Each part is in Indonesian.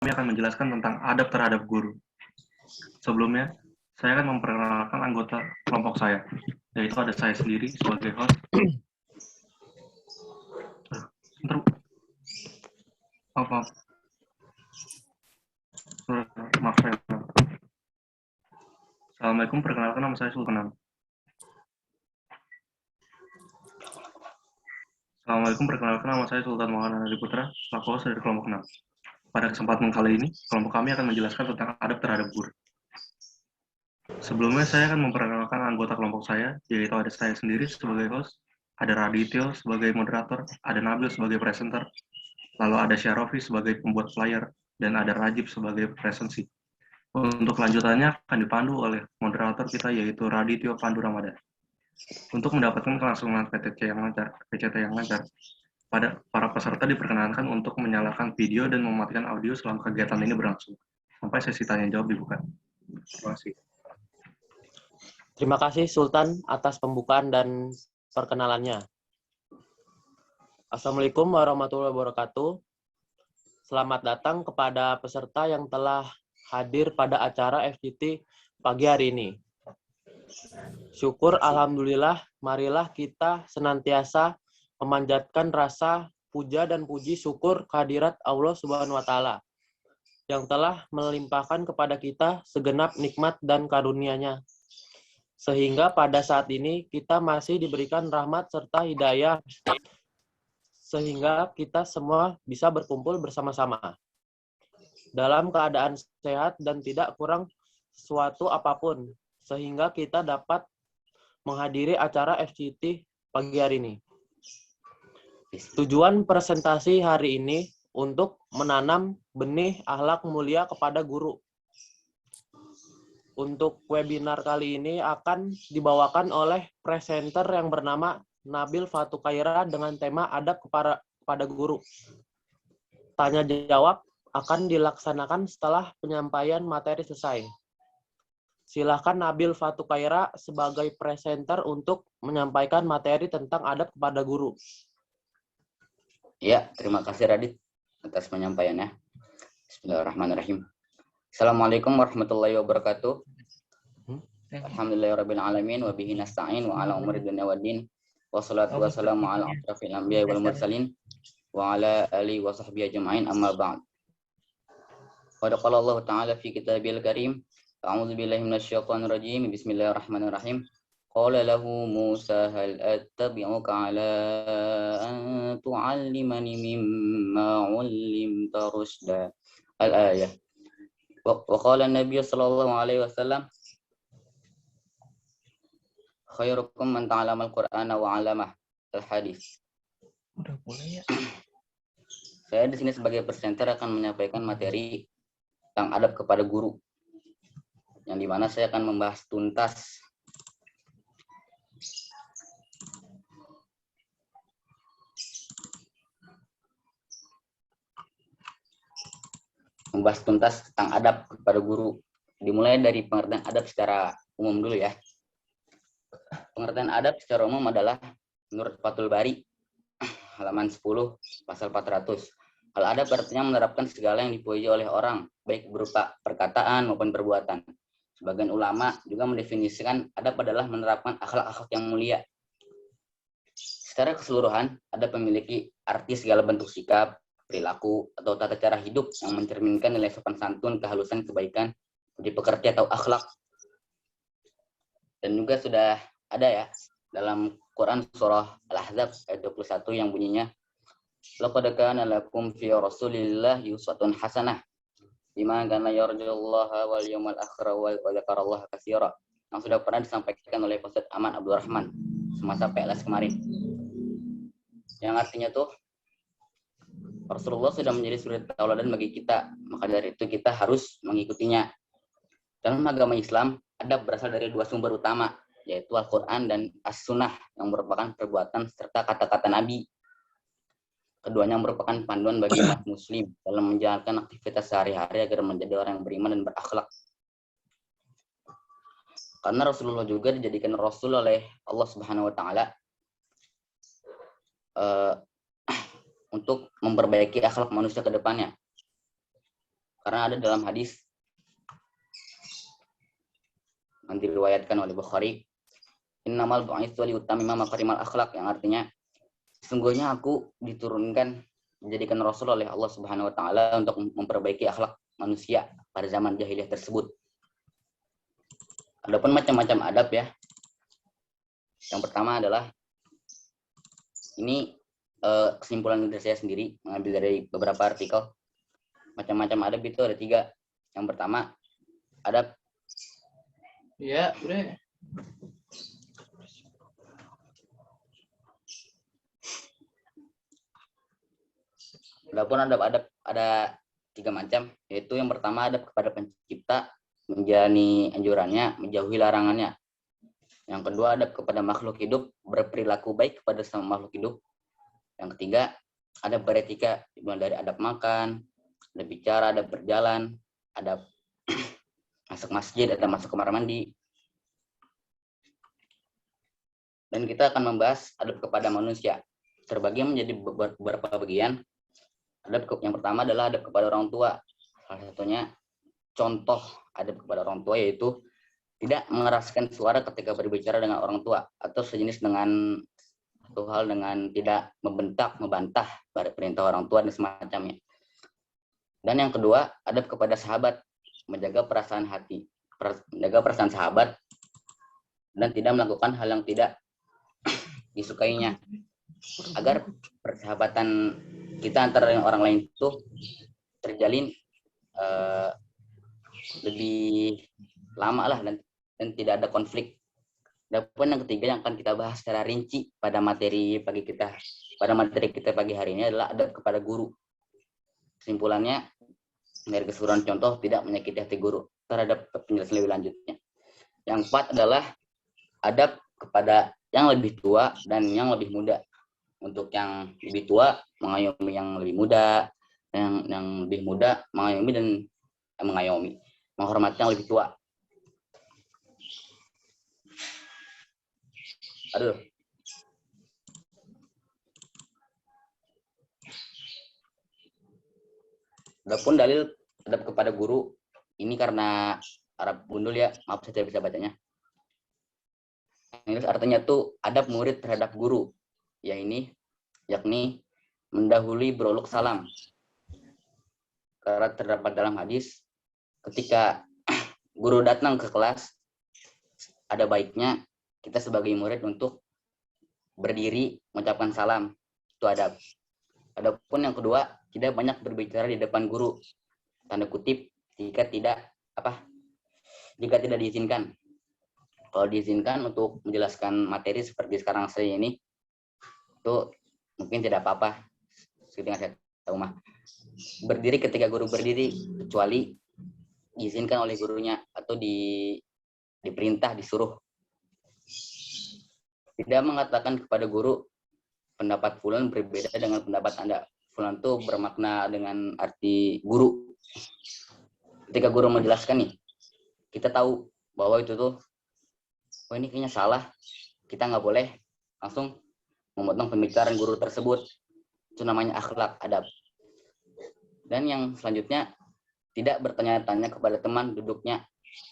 kami akan menjelaskan tentang adab terhadap guru. Sebelumnya, saya akan memperkenalkan anggota kelompok saya, yaitu ada saya sendiri sebagai host. Maaf. Assalamualaikum, perkenalkan nama saya Sultan. Assalamualaikum, perkenalkan nama saya Sultan Maulana Adi Putra, selaku host dari kelompok 6. Pada kesempatan kali ini, kelompok kami akan menjelaskan tentang adab terhadap guru. Sebelumnya saya akan memperkenalkan anggota kelompok saya, yaitu ada saya sendiri sebagai host, ada Radityo sebagai moderator, ada Nabil sebagai presenter, lalu ada Syarofi sebagai pembuat flyer, dan ada Rajib sebagai presensi. Untuk kelanjutannya akan dipandu oleh moderator kita, yaitu Radityo Pandu Ramadan. Untuk mendapatkan kelangsungan PTC yang lancar, PCT yang lancar, para peserta diperkenankan untuk menyalakan video dan mematikan audio selama kegiatan ini berlangsung, sampai sesi tanya jawab dibuka. Terima kasih. Terima kasih Sultan atas pembukaan dan perkenalannya. Assalamualaikum warahmatullahi wabarakatuh. Selamat datang kepada peserta yang telah hadir pada acara FGT pagi hari ini. Syukur alhamdulillah, marilah kita senantiasa memanjatkan rasa puja dan puji syukur kehadirat Allah Subhanahu wa taala yang telah melimpahkan kepada kita segenap nikmat dan karunia-Nya. Sehingga pada saat ini kita masih diberikan rahmat serta hidayah sehingga kita semua bisa berkumpul bersama-sama dalam keadaan sehat dan tidak kurang suatu apapun, sehingga kita dapat menghadiri acara FGT pagi hari ini. Tujuan presentasi hari ini untuk menanam benih akhlak mulia kepada guru. Untuk webinar kali ini akan dibawakan oleh presenter yang bernama Nabil Fatukaira dengan tema adab kepada guru. Tanya jawab akan dilaksanakan setelah penyampaian materi selesai. Silakan Nabil Fatukaira sebagai presenter untuk menyampaikan materi tentang adab kepada guru. Ya, terima kasih Radit atas penyampaiannya. Bismillahirrahmanirrahim. Assalamualaikum warahmatullahi wabarakatuh. Alhamdulillahirabbil alamin wa bihi nasta'in wa ala umuri dunya waddin. Wassalatu wassalamu ala asyrafil anbiya'i wal mursalin wa ala alihi wa sahbihi ajma'in amma ba'd. Qad qala Allah ta'ala fi kitabil karim, a'udzu billahi minasyaitonir rajim. Bismillahirrahmanirrahim. Qala lahu Musa hal attabi'uka ala an tu'allimani mimma 'ullimta rusyda. Al-ayah. Wa qala an-nabiy sallallahu alaihi wasallam khairukum man ta'allama al-Qur'ana wa 'allamah. Al-hadis. Udah boleh ya. Saya di sini sebagai presenter akan menyampaikan materi tentang adab kepada guru, yang dimana saya akan membahas tuntas tentang adab kepada guru. Dimulai dari pengertian adab secara umum dulu ya. Pengertian adab secara umum adalah menurut Fathul Bari halaman 10 pasal 400. Al-adab artinya menerapkan segala yang dipuji oleh orang, baik berupa perkataan maupun perbuatan. Sebagian ulama juga mendefinisikan adab adalah menerapkan akhlak-akhlak yang mulia. Secara keseluruhan, adab memiliki arti segala bentuk sikap, perilaku, atau tata cara hidup yang mencerminkan nilai sopan santun, kehalusan, kebaikan, budi pekerti atau akhlak. Dan juga sudah ada ya dalam Quran surah Al-Ahzab ayat 21 yang bunyinya laqad kana lakum fi rasulillahi uswatun hasanah liman kana yarjullaha wal yawmal akhir wa dzakarallaha katsira, yang sudah pernah disampaikan oleh Ustaz Aman Abdul Rahman semasa PLS kemarin. Yang artinya tuh Rasulullah sudah menjadi suri tauladan bagi kita, maka dari itu kita harus mengikutinya. Dalam agama Islam, adab berasal dari dua sumber utama, yaitu Al-Quran dan As-Sunnah, yang merupakan perbuatan serta kata-kata Nabi. Keduanya merupakan panduan bagi umat muslim dalam menjalankan aktivitas sehari-hari agar menjadi orang yang beriman dan berakhlak. Karena Rasulullah juga dijadikan Rasul oleh Allah Subhanahu wa Ta'ala untuk memperbaiki akhlak manusia ke depannya. Karena ada dalam hadis yang diriwayatkan oleh Bukhari, innamal bu'itsu liutammima makarimal akhlak, yang artinya sesungguhnya aku diturunkan menjadikan rasul oleh Allah Subhanahu wa taala untuk memperbaiki akhlak manusia pada zaman jahiliyah tersebut. Adapun macam-macam adab ya. Yang pertama adalah ini kesimpulan dari saya sendiri, mengambil dari beberapa artikel. Macam-macam adab itu ada 3. Yang pertama, adab. Iya, udah. Adapun adab-adab ada 3 macam, yaitu yang pertama adab kepada pencipta, menjalani anjurannya, menjauhi larangannya. Yang kedua adab kepada makhluk hidup, berperilaku baik kepada sama makhluk hidup. Yang ketiga adab beretika, dimulai dari adab makan, adab bicara, adab berjalan, adab masuk masjid, adab masuk kamar mandi. Dan kita akan membahas adab kepada manusia, terbagi menjadi beberapa bagian. Adab yang pertama adalah adab kepada orang tua. Salah satunya contoh adab kepada orang tua yaitu tidak mengeraskan suara ketika berbicara dengan orang tua, atau sejenis dengan satu hal dengan tidak membentak, membantah perintah orang tua dan semacamnya. Dan yang kedua, adab kepada sahabat, menjaga perasaan hati, menjaga perasaan sahabat dan tidak melakukan hal yang tidak disukainya, agar persahabatan kita antara orang lain itu terjalin lebih lama lah dan tidak ada konflik. Dan poin yang ketiga yang akan kita bahas secara rinci pada materi kita pagi hari ini adalah adab kepada guru. Kesimpulannya dari keseluruhan contoh tidak menyakiti hati guru. Terhadap penjelasan lebih lanjutnya. Yang 4 adalah adab kepada yang lebih tua dan yang lebih muda. Untuk yang lebih tua mengayomi yang lebih muda, yang lebih muda mengayomi dan menghormati yang lebih tua. Aduh. Adapun dalil adab kepada guru ini karena Arab gundul ya, maaf saya tidak bisa bacanya. Ini artinya tuh adab murid terhadap guru, yakni mendahului berolok salam. Karena terdapat dalam hadis, ketika guru datang ke kelas, ada baiknya kita sebagai murid untuk berdiri mengucapkan salam. Itu adab. Adapun yang kedua, tidak banyak berbicara di depan guru. Tanda kutip, jika tidak diizinkan. Kalau diizinkan untuk menjelaskan materi seperti sekarang saya ini, itu mungkin tidak apa-apa. Seperti yang saya tahu mah. Berdiri ketika guru berdiri, kecuali diizinkan oleh gurunya atau diperintah, disuruh. Tidak mengatakan kepada guru, pendapat fulan berbeda dengan pendapat Anda. Fulan itu bermakna dengan arti guru. Ketika guru menjelaskan nih, kita tahu bahwa itu tuh, oh ini kayaknya salah, kita nggak boleh langsung memotong pembicaraan guru tersebut. Itu namanya akhlak, adab. Dan yang selanjutnya, tidak bertanya-tanya kepada teman duduknya,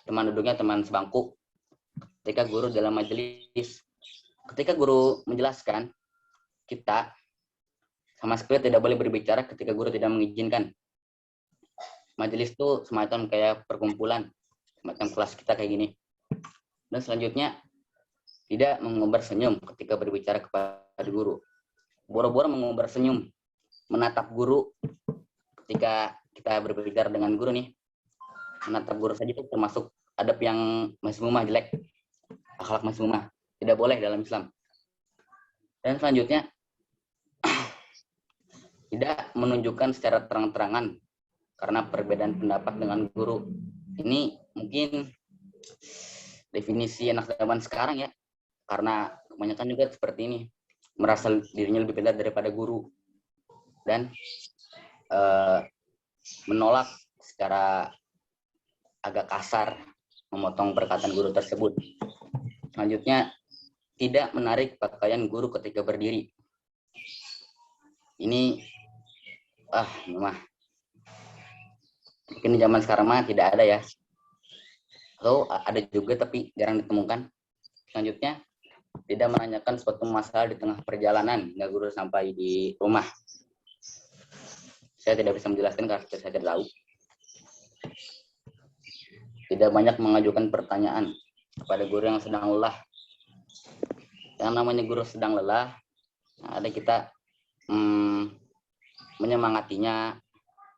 teman sebangku. Ketika guru dalam majelis, ketika guru menjelaskan, kita sama sekali tidak boleh berbicara ketika guru tidak mengizinkan. Majelis itu semacam kayak perkumpulan, semacam kelas kita kayak gini. Dan selanjutnya, tidak mengumbar senyum ketika berbicara kepada guru. Boro-boro mengumbar senyum, menatap guru ketika kita berbicara dengan guru nih. Menatap guru saja itu termasuk adab yang mazmumah, jelek. Akhlak mazmumah. Tidak boleh dalam Islam. Dan selanjutnya, tidak menunjukkan secara terang-terangan karena perbedaan pendapat dengan guru. Ini mungkin definisi anak zaman sekarang ya, karena kebanyakan juga seperti ini, merasa dirinya lebih pintar daripada guru dan menolak secara agak kasar memotong perkataan guru tersebut. Selanjutnya, tidak menarik pakaian guru ketika berdiri. Ini mah Mungkin zaman sekarang mah tidak ada ya. Atau ada juga tapi jarang ditemukan. Selanjutnya, tidak menanyakan suatu masalah di tengah perjalanan hingga guru sampai di rumah. Saya tidak bisa menjelaskan karena saya tidak tahu. Tidak banyak mengajukan pertanyaan kepada guru yang sedang lelah. Yang namanya guru sedang lelah, ada kita menyemangatinya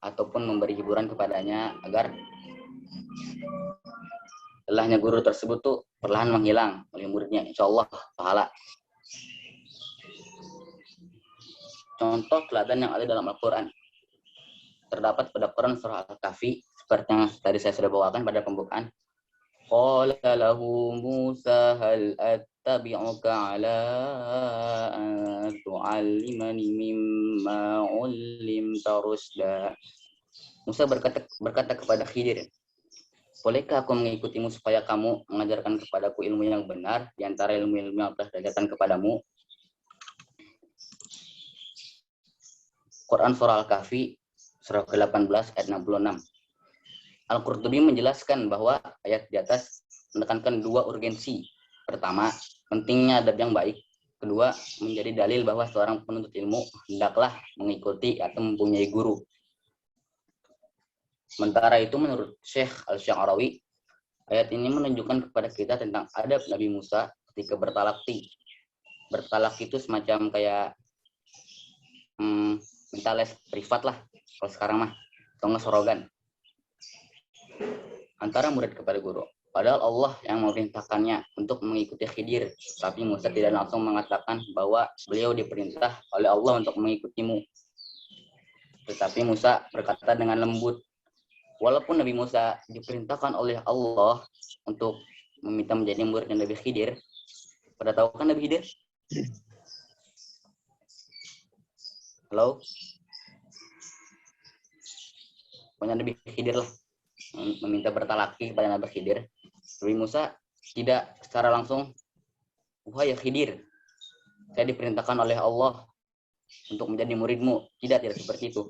ataupun memberi hiburan kepadanya agar lelahnya guru tersebut tuh perlahan menghilang oleh muridnya. Insya Allah pahala. Contoh teladan yang ada dalam Al-Quran terdapat pada Quran surah Al-Kahfi seperti yang tadi saya sudah bawakan pada pembukaan. Qala lahu Musa hal attabi'uka ala an tu'allimani mimma 'ullimta rusyda. Musa berkata kepada Khidir, bolehkah aku mengikutimu supaya kamu mengajarkan kepadaku ilmu yang benar di antara ilmu-ilmu yang telah diajarkan kepadamu? Quran surah Al-Kahfi surah ke-18 ayat 66. Al-Qurtubi menjelaskan bahwa ayat di atas menekankan dua urgensi. Pertama, pentingnya adab yang baik. Kedua, menjadi dalil bahwa seorang penuntut ilmu hendaklah mengikuti atau mempunyai guru. Sementara itu menurut Syekh Al-Sya'rawi, ayat ini menunjukkan kepada kita tentang adab Nabi Musa ketika bertalaqti. Bertalaqti itu semacam kayak minta les privat lah kalau sekarang mah, atau nggak sorogan antara murid kepada guru. Padahal Allah yang memerintahkannya untuk mengikuti Khidir, tapi Musa tidak langsung mengatakan bahwa beliau diperintah oleh Allah untuk mengikutimu. Tetapi Musa berkata dengan lembut, walaupun Nabi Musa diperintahkan oleh Allah untuk meminta menjadi murid Nabi Khidir. Pada tahu kan Nabi Khidir? Halo? Pokoknya Nabi Khidir lah, meminta bertalaki kepada Nabi Khidir. Nabi Musa tidak secara langsung, wahai Khidir, saya diperintahkan oleh Allah untuk menjadi muridmu. Tidak seperti itu.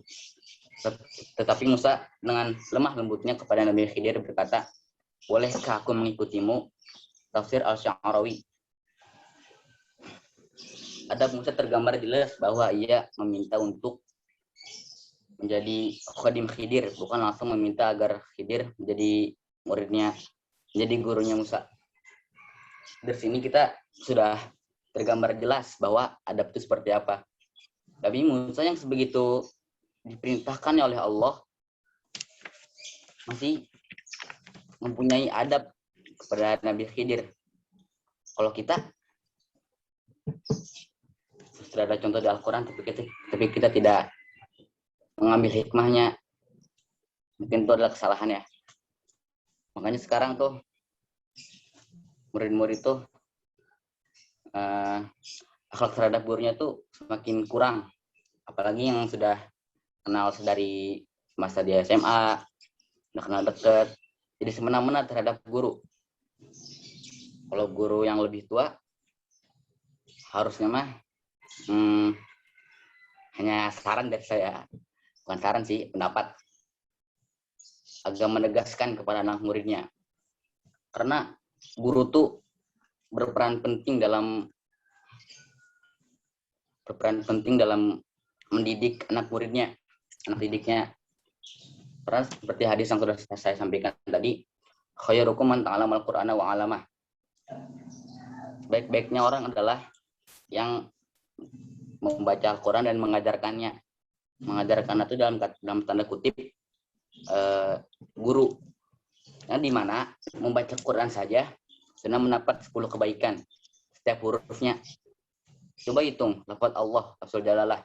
Tetapi Musa dengan lemah lembutnya kepada Nabi Khidir berkata, bolehkah aku mengikutimu? Tafsir Al-Sya'rawi. Adab Musa tergambar jelas bahwa ia meminta untuk menjadi khadim Khidir, bukan langsung meminta agar Khidir menjadi muridnya, menjadi gurunya Musa. Dari sini kita sudah tergambar jelas bahwa adab itu seperti apa. Nabi Musa yang sebegitu diperintahkan oleh Allah masih mempunyai adab kepada Nabi Khidir. Kalau kita sudah ada contoh di Al-Quran, tapi kita tidak mengambil hikmahnya, mungkin itu adalah kesalahan ya. Makanya sekarang tuh murid-murid tuh akhlak terhadap gurunya tuh semakin kurang, apalagi yang sudah kenal dari masa di SMA, udah kenal deket, jadi semena-mena terhadap guru. Kalau guru yang lebih tua harusnya mah hanya saran dari saya, bukan saran sih, pendapat, agak menegaskan kepada anak muridnya, karena guru tuh berperan penting dalam mendidik anak muridnya, anak didiknya. Karena seperti hadis yang sudah saya sampaikan tadi, khairukum man ta'allama al-Qur'ana wa 'allamah. Baik-baiknya orang adalah yang membaca Al-Quran dan mengajarkannya. Mengajarkan itu dalam tanda kutip guru. Nah, di mana membaca Quran saja sudah mendapat 10 kebaikan setiap hurufnya. Coba hitung lafaz Allah, lafzul jalalah.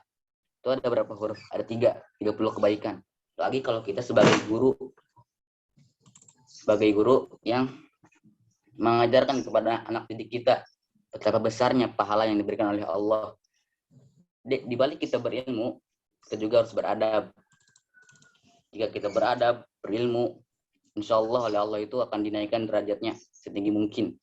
Itu ada berapa huruf? Ada 30 kebaikan. Lagi kalau kita sebagai guru yang mengajarkan kepada anak didik kita betapa besarnya pahala yang diberikan oleh Allah. Di balik kita berilmu, kita juga harus beradab. Jika kita beradab, berilmu, insya Allah oleh Allah itu akan dinaikkan derajatnya setinggi mungkin.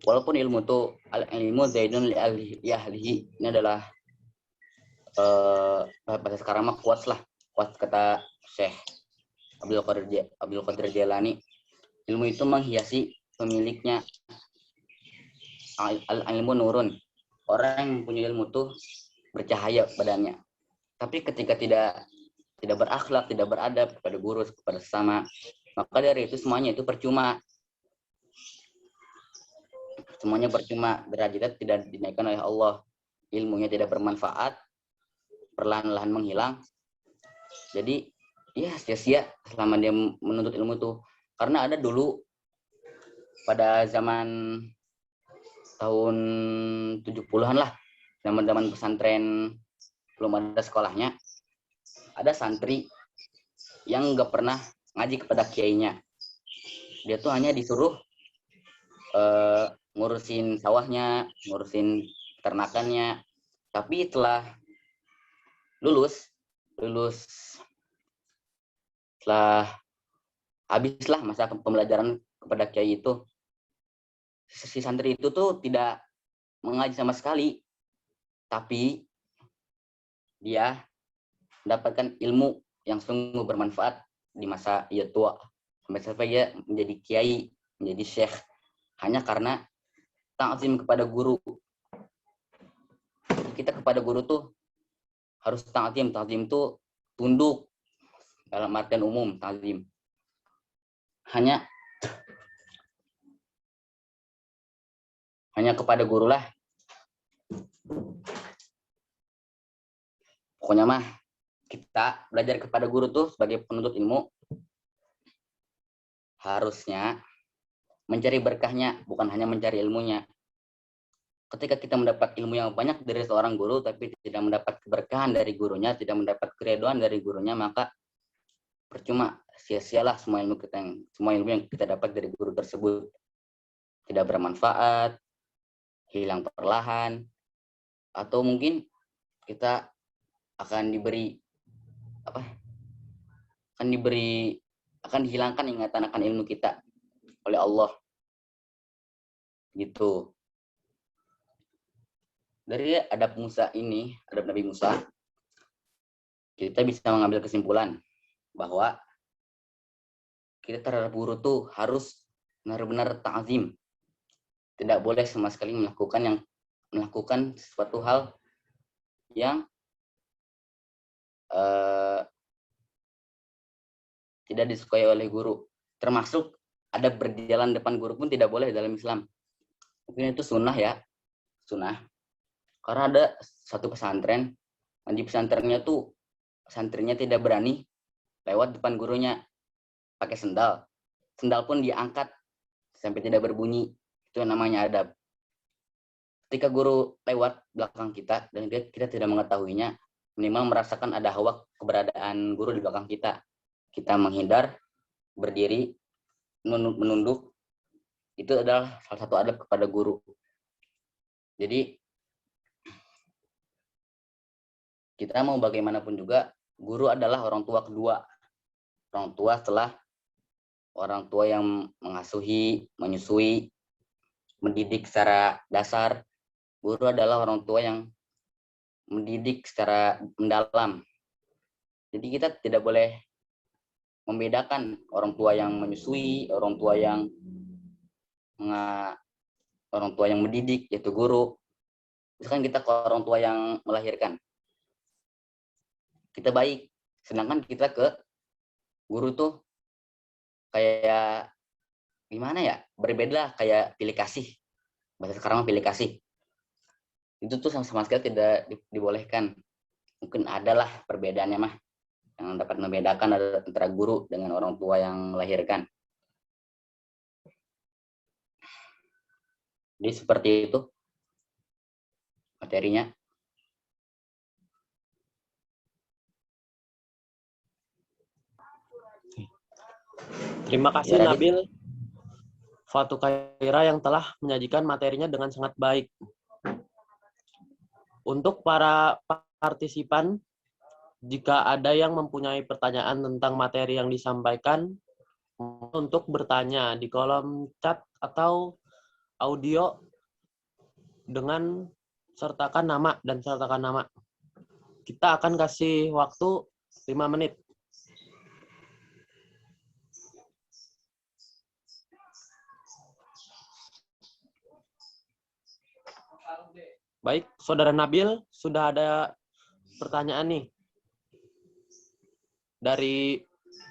walaupun ilmu itu ilmu zaidun li ahlihi, ini adalah bahasa sekarang mah kuat kata Syekh Abdul Qadir Jailani, ilmu itu menghiasi pemiliknya. Ilmu nurun, orang yang punya ilmu tuh bercahaya badannya, tapi ketika tidak berakhlak, tidak beradab kepada guru, kepada sesama, maka dari itu semuanya itu percuma. Semuanya percuma, derajatnya tidak dinaikkan oleh Allah, ilmunya tidak bermanfaat, perlahan-lahan menghilang. Jadi ya sia-sia selama dia menuntut ilmu itu. Karena ada dulu pada zaman tahun 70-an lah, zaman pesantren belum ada sekolahnya, ada santri yang nggak pernah ngaji kepada kiainya. Dia tuh hanya disuruh ngurusin sawahnya, ngurusin ternakannya. Tapi setelah lulus setelah habislah masa pembelajaran kepada kiai itu, si santri itu tuh tidak mengaji sama sekali, tapi dia mendapatkan ilmu yang sungguh bermanfaat di masa ia tua, sampai dia menjadi kiai, menjadi syekh, hanya karena ta'zim kepada guru. Kita kepada guru tuh harus ta'zim tuh tunduk dalam artian umum. Ta'zim hanya kepada guru lah. Pokoknya mah kita belajar kepada guru tuh sebagai penuntut ilmu harusnya mencari berkahnya, bukan hanya mencari ilmunya. Ketika kita mendapat ilmu yang banyak dari seorang guru tapi tidak mendapat keberkahan dari gurunya, tidak mendapat keridhaan dari gurunya, maka percuma, sia-sialah semua ilmu yang kita dapat dari guru tersebut. Tidak bermanfaat, hilang perlahan, atau mungkin kita akan dihilangkan ingatan akan ilmu kita oleh Allah. Gitu. Dari adab Nabi Musa, kita bisa mengambil kesimpulan bahwa kita terhadap guru tuh harus benar-benar ta'zim. Tidak boleh sama sekali melakukan sesuatu hal yang tidak disukai oleh guru. Termasuk ada berjalan depan guru pun tidak boleh dalam Islam. Mungkin itu sunnah ya, sunnah. Karena ada satu pesantren, di pesantrennya tuh santrinya tidak berani lewat depan gurunya pakai sendal. Sendal pun diangkat sampai tidak berbunyi. Itu yang namanya adab. Ketika guru lewat belakang kita dan kita tidak mengetahuinya, minimal merasakan ada hawa keberadaan guru di belakang kita. Kita menghindar, berdiri, menunduk. Itu adalah salah satu adab kepada guru. Jadi kita mau bagaimanapun juga, guru adalah orang tua kedua. Orang tua setelah orang tua yang mengasuhi, menyusui, mendidik secara dasar. Guru adalah orang tua yang mendidik secara mendalam. Jadi kita tidak boleh membedakan orang tua yang menyusui, orang tua yang mendidik, yaitu guru. Misalkan kita ke orang tua yang melahirkan, kita baik, sedangkan kita ke guru tuh kayak gimana ya, berbeda, kayak pilih kasih. Bahasa sekarang pilih kasih. Itu tuh sama sekali tidak dibolehkan. Mungkin adalah perbedaannya mah, yang dapat membedakan antara guru dengan orang tua yang melahirkan. Jadi seperti itu materinya. Terima kasih Ya, Nabil Fatu Khaira yang telah menyajikan materinya dengan sangat baik. Untuk para partisipan, jika ada yang mempunyai pertanyaan tentang materi yang disampaikan, untuk bertanya di kolom chat atau audio dengan sertakan nama dan sertakan nama. Kita akan kasih waktu 5 menit. Baik, Saudara Nabil, sudah ada pertanyaan nih. Dari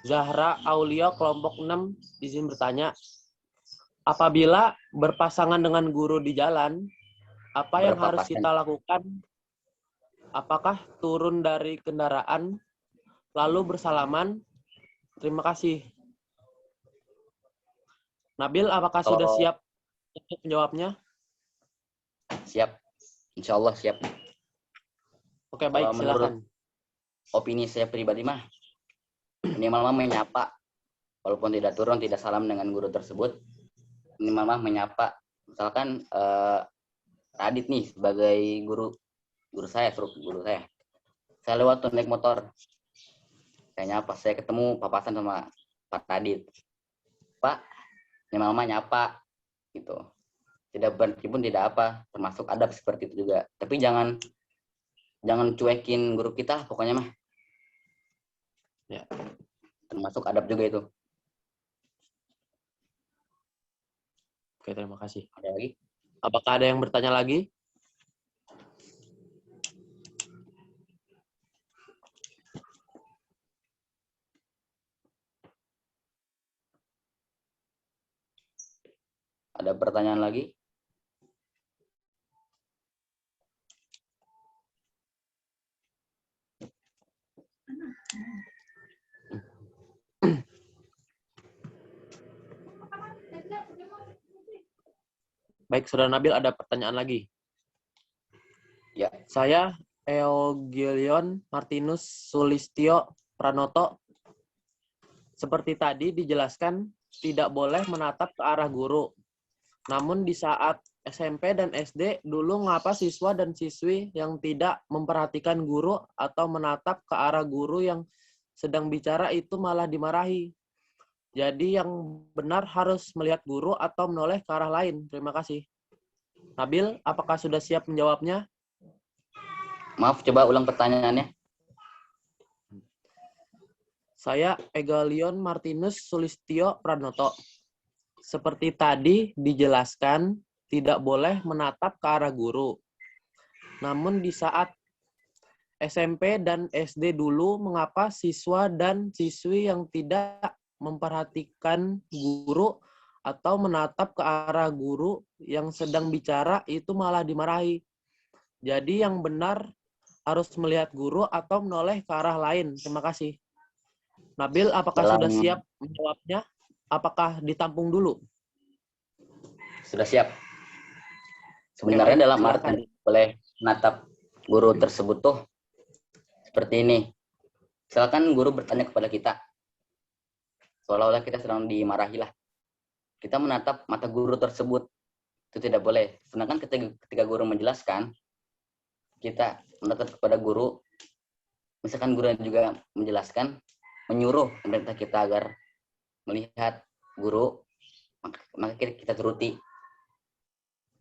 Zahra Aulia, kelompok 6, izin bertanya. Apabila berpasangan dengan guru di jalan, apa yang harus kita lakukan? Apakah turun dari kendaraan, lalu bersalaman? Terima kasih. Nabil, apakah sudah siap untuk menjawabnya? Siap. Insya Allah siap. Oke, baik, silakan. Opini saya pribadi mah, minimal menyapa. Walaupun tidak turun, tidak salam dengan guru tersebut, minimal menyapa. Misalkan Radit nih sebagai guru saya. Saya lewat tuh naik motor. Saya nyapa, saya ketemu papasan sama Pak Radit. Pak, minimal nyapa gitu. Tidak berhenti pun tidak apa, termasuk adab seperti itu juga. Tapi jangan cuekin guru kita, pokoknya mah. Ya. Termasuk adab juga itu. Oke, terima kasih. Ada lagi? Apakah ada yang bertanya lagi? Ada pertanyaan lagi? Baik, Saudara Nabil, ada pertanyaan lagi. Ya. Saya Eogilion Martinus Sulistyo Pranoto. Seperti tadi dijelaskan, tidak boleh menatap ke arah guru. Namun di saat SMP dan SD, dulu mengapa siswa dan siswi yang tidak memperhatikan guru atau menatap ke arah guru yang sedang bicara itu malah dimarahi? Jadi yang benar harus melihat guru atau menoleh ke arah lain. Terima kasih. Nabil, apakah sudah siap menjawabnya? Maaf, coba ulang pertanyaannya. Saya Egalion Martinus Sulistyo Pranoto. Seperti tadi dijelaskan, tidak boleh menatap ke arah guru. Namun di saat SMP dan SD dulu, mengapa siswa dan siswi yang tidak memperhatikan guru atau menatap ke arah guru yang sedang bicara itu malah dimarahi? Jadi yang benar harus melihat guru atau menoleh ke arah lain. Terima kasih. Nabil, apakah sudah siap menjawabnya? Apakah ditampung dulu? Sudah siap. Sebenarnya dalam arti boleh menatap guru tersebut tuh seperti ini. Misalkan guru bertanya kepada kita, seolah-olah kita sedang dimarahi lah. Kita menatap mata guru tersebut, itu tidak boleh. Sedangkan ketika guru menjelaskan, kita menatap kepada guru, misalkan guru juga menjelaskan, menyuruh pemerintah kita agar melihat guru, maka kita turuti.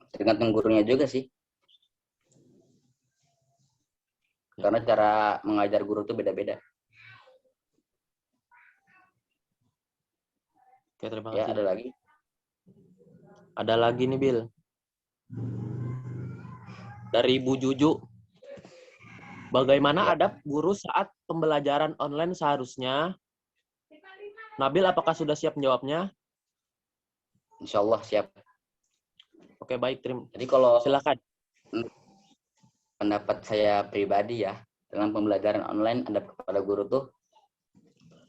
Tergantung gurunya juga sih. Karena cara mengajar guru itu beda-beda. Oke, terima Ya, kasih. ada lagi? Ada lagi nih, Bil. Dari Bu Juju. Bagaimana adab guru saat pembelajaran online seharusnya? Nabil, apakah sudah siap menjawabnya? Insya Allah siap. Oke, baik. Jadi kalau silakan. Pendapat saya pribadi ya, dalam pembelajaran online adab kepada guru tuh,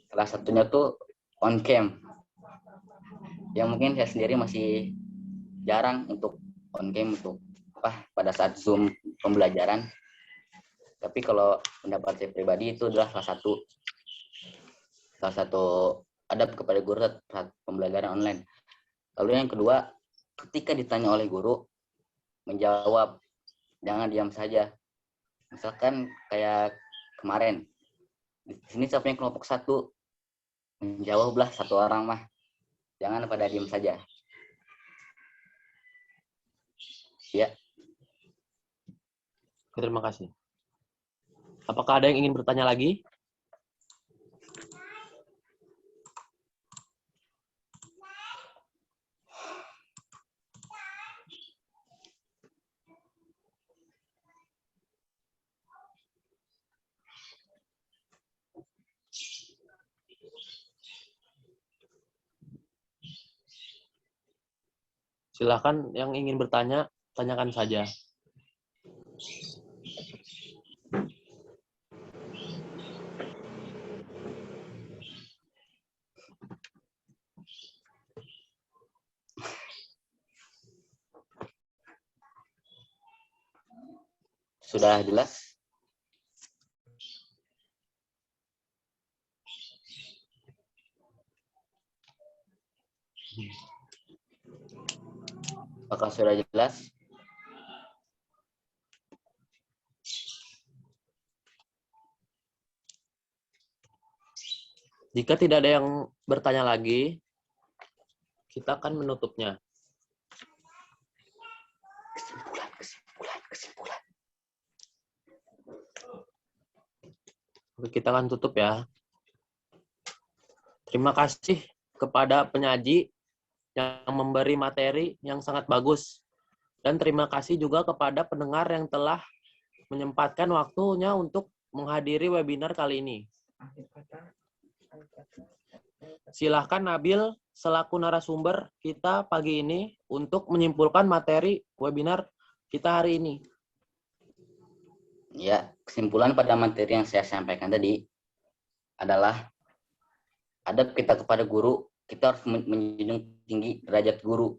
salah satunya tuh on cam. Yang mungkin saya sendiri masih jarang untuk on cam untuk pada saat Zoom pembelajaran. Tapi kalau pendapat saya pribadi itu adalah salah satu adab kepada guru saat pembelajaran online. Lalu yang kedua, ketika ditanya oleh guru, menjawab, jangan diam saja. Misalkan kayak kemarin, di sini saya punya kelompok 1, menjawablah 1 orang mah, jangan pada diam saja. Ya. Terima kasih. Apakah ada yang ingin bertanya lagi? Silakan yang ingin bertanya, tanyakan saja. Sudah jelas? Apakah sudah jelas? Jika tidak ada yang bertanya lagi, kita akan menutupnya. Kesimpulan. Oke, kita akan tutup ya. Terima kasih kepada penyaji yang memberi materi yang sangat bagus. Dan terima kasih juga kepada pendengar yang telah menyempatkan waktunya untuk menghadiri webinar kali ini. Silahkan Nabil selaku narasumber kita pagi ini untuk menyimpulkan materi webinar kita hari ini. Ya, kesimpulan pada materi yang saya sampaikan tadi adalah adab kita kepada guru, kita harus menjunjung tinggi derajat guru.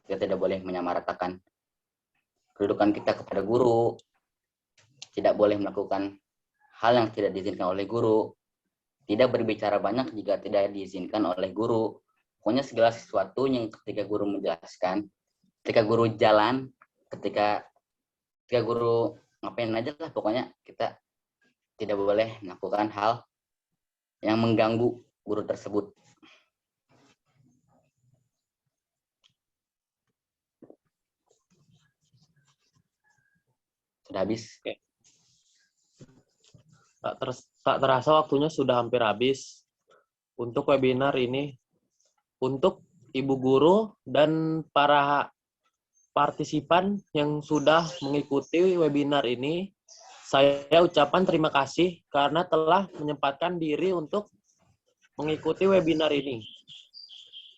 Kita tidak boleh menyamaratakan kedudukan kita kepada guru, tidak boleh melakukan hal yang tidak diizinkan oleh guru, tidak berbicara banyak jika tidak diizinkan oleh guru. Pokoknya segala sesuatu yang ketika guru menjelaskan, ketika guru jalan, ketika guru ngapain aja lah, pokoknya kita tidak boleh melakukan hal yang mengganggu guru tersebut. Sudah habis. Oke. Tak terasa waktunya sudah hampir habis untuk webinar ini. Untuk Ibu Guru dan para partisipan yang sudah mengikuti webinar ini, saya ucapkan terima kasih karena telah menyempatkan diri untuk mengikuti webinar ini.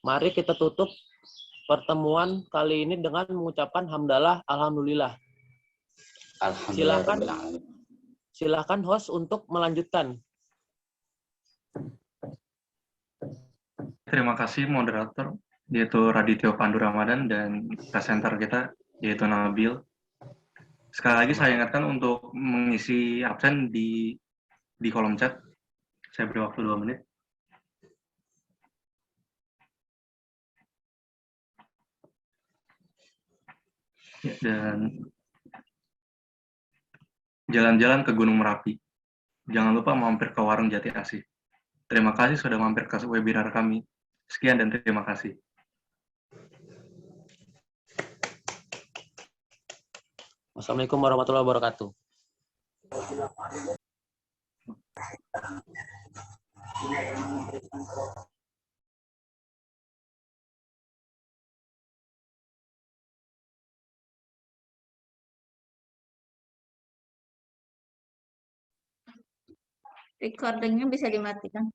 Mari kita tutup pertemuan kali ini dengan mengucapkan hamdalah, alhamdulillah. Silakan host untuk melanjutkan. Terima kasih moderator, yaitu Radityo Pandu Ramadan, dan presenter kita, yaitu Nabil. Sekali lagi saya ingatkan untuk mengisi absen di kolom chat. Saya beri waktu 2 menit. Dan jalan-jalan ke Gunung Merapi. Jangan lupa mampir ke warung Jati Asih. Terima kasih sudah mampir ke webinar kami. Sekian dan terima kasih. Wassalamualaikum warahmatullahi wabarakatuh. Recordingnya bisa dimatikan.